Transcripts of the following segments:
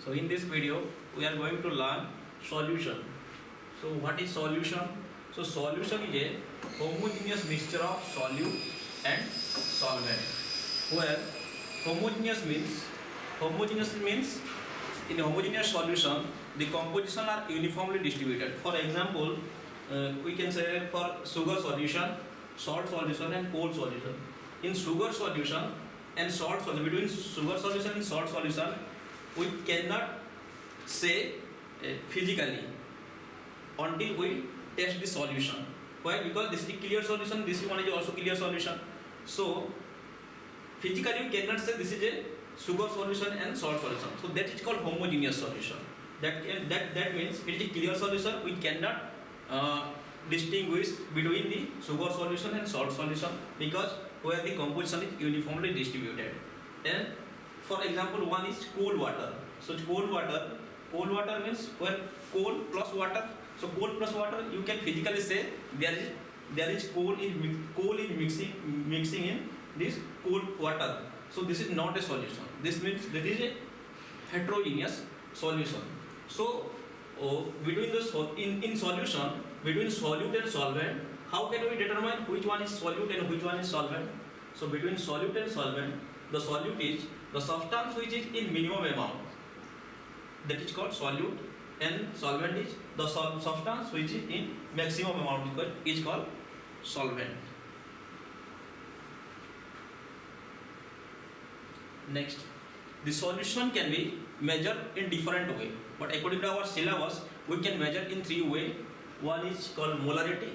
So in this video we are going to learn solution. So what is solution? So solution is a homogeneous mixture of solute and solvent. Where homogeneous means in a homogeneous solution the composition are uniformly distributed. For example, we can say for sugar solution, salt solution and cold solution. In sugar solution and salt solution, between sugar solution and salt solution, we cannot say physically until we test the solution. Why? Because this is a clear solution, this one is also clear solution. So physically we cannot say this is a sugar solution and salt solution. So that is called homogeneous solution. That means it is a clear solution. We cannot distinguish between the sugar solution and salt solution because where the composition is uniformly distributed. And for example, one is cold water. So cold water means where cold plus water. So cold plus water, you can physically say there is coal is mixing in this cold water. So this is not a solution. This means there is a heterogeneous solution. So between in solution between solute and solvent, how can we determine which one is solute and which one is solvent? So between solute and solvent, the solute is the substance which is in minimum amount, that is called solute, and solvent is the substance which is in maximum amount is called solvent. Next, the solution can be measured in different way, but according to our syllabus we can measure in three ways. One is called molarity,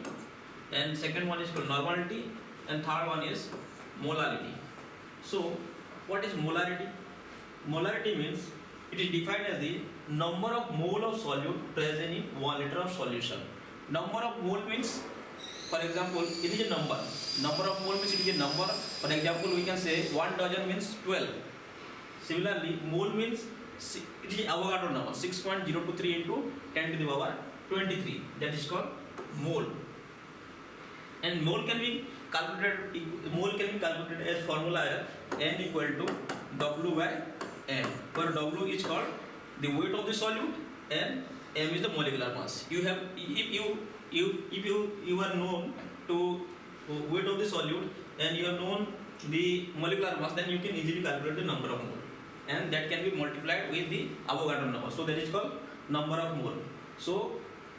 and second one is called normality, and third one is molality. So what is molarity? Molarity means it is defined as the number of mole of solute present in 1 liter of solution. Number of mole means, for example, it is a number. Number of mole means it is a number. For example, we can say 1 dozen means 12. Similarly, mole means it is Avogadro number, 6.023 into 10 to the power 23. That is called mole. And mole can be calculated as formula N equal to W by M, where W is called the weight of the solute and M is the molecular mass. You have, if you are known to weight of the solute and you have known the molecular mass, then you can easily calculate the number of mole, and that can be multiplied with the Avogadro number. So that is called number of mole. So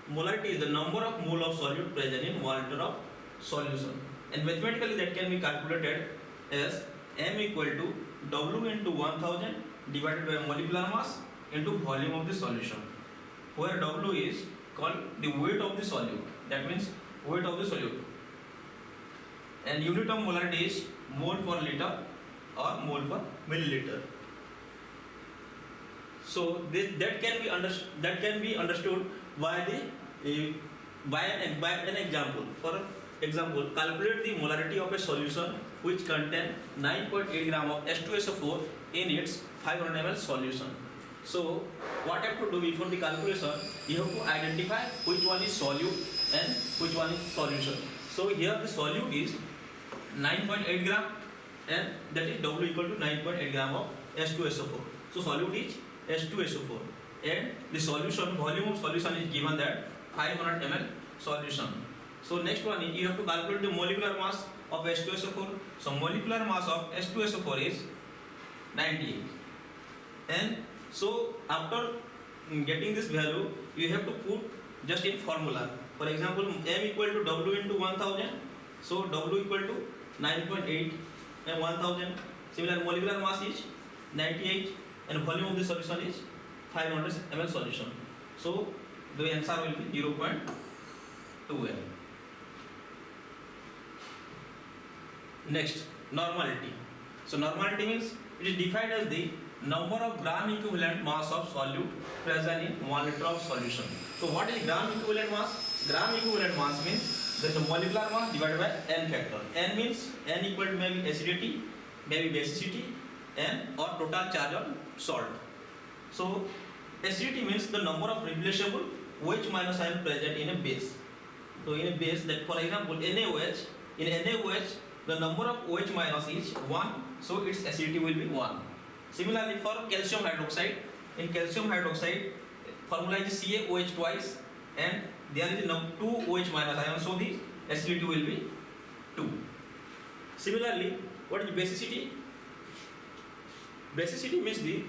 molarity is the number of mole of solute present in 1 liter of solution, and mathematically that can be calculated as M equal to W into 1000 divided by molecular mass into volume of the solution, where W is called the weight of the solute. That means weight of the solute, and unit of molarity is mole per liter or mole per milliliter. So that can be understood by an example. For example, calculate the molarity of a solution which contains 9.8 gram of H2SO4 in its 500 ml solution. So what you have to do before the calculation, you have to identify which one is solute and which one is solution. So here the solute is 9.8 gram, and that is W equal to 9.8 gram of H2SO4. So solute is H2SO4, and the solution volume of solution is given that 500 ml solution. So next one is you have to calculate the molecular mass of H2SO4. So molecular mass of H2SO4 is 98, and so after getting this value you have to put just in formula. For example, M equal to W into 1000. So W equal to 9.8 and 1000. Similar, molecular mass is 98 and volume of the solution is 500 ml solution. So the answer will be 0.2 M. Next, normality. So normality means it is defined as the number of gram equivalent mass of solute present in 1 liter of solution. So what is gram equivalent mass? Gram equivalent mass means that the molecular mass divided by N factor. N means N equal to maybe acidity, maybe basicity, and or total charge on salt. So acidity means the number of replaceable OH minus ion present in a base. So in a base, that for example NaOH, in NaOH the number of OH minus is 1, so its acidity will be 1. Similarly, for calcium hydroxide, In calcium hydroxide, formula is CaOH twice, and there is 2 OH minus ion, so the acidity will be 2. Similarly, what is basicity? Basicity means the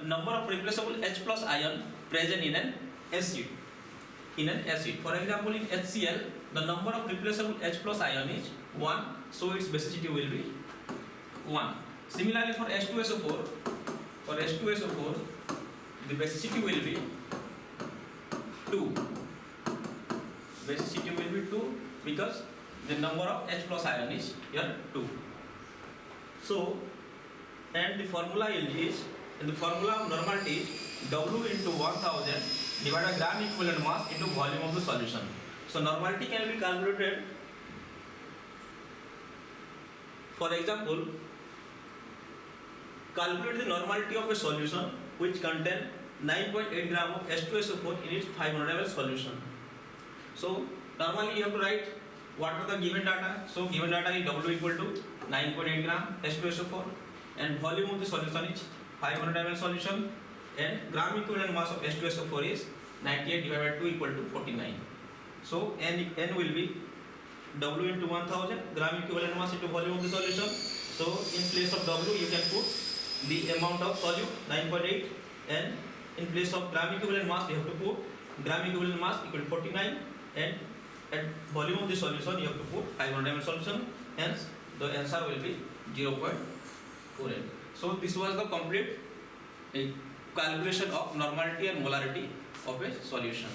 number of replaceable H plus ion present in an acid. For example, in HCl, the number of replaceable H plus ion is 1, so its basicity will be 1. Similarly, for H2SO4, the basicity will be 2. Basicity will be 2 because the number of H plus ion is here 2. So, and the formula is, in the formula of normality is W into 1000 divided by gram equivalent mass into volume of the solution. So normality can be calculated. For example, calculate the normality of a solution which contain 9.8 gram of H2SO4 in its 500 ml solution. So normally you have to write what are the given data. So given data is W equal to 9.8 gram H2SO4 and volume of the solution is 500 ml solution, and gram equivalent mass of H2SO4 is 98 divided by 2 equal to 49. So N will be W into 1000 gram equivalent mass into volume of the solution. So in place of W you can put the amount of solute 9.8, and in place of gram equivalent mass you have to put gram equivalent mass equal to 49, and at volume of the solution you have to put 500 ml solution, hence the answer will be 0.48. So this was the complete calculation of normality and molarity of a solution.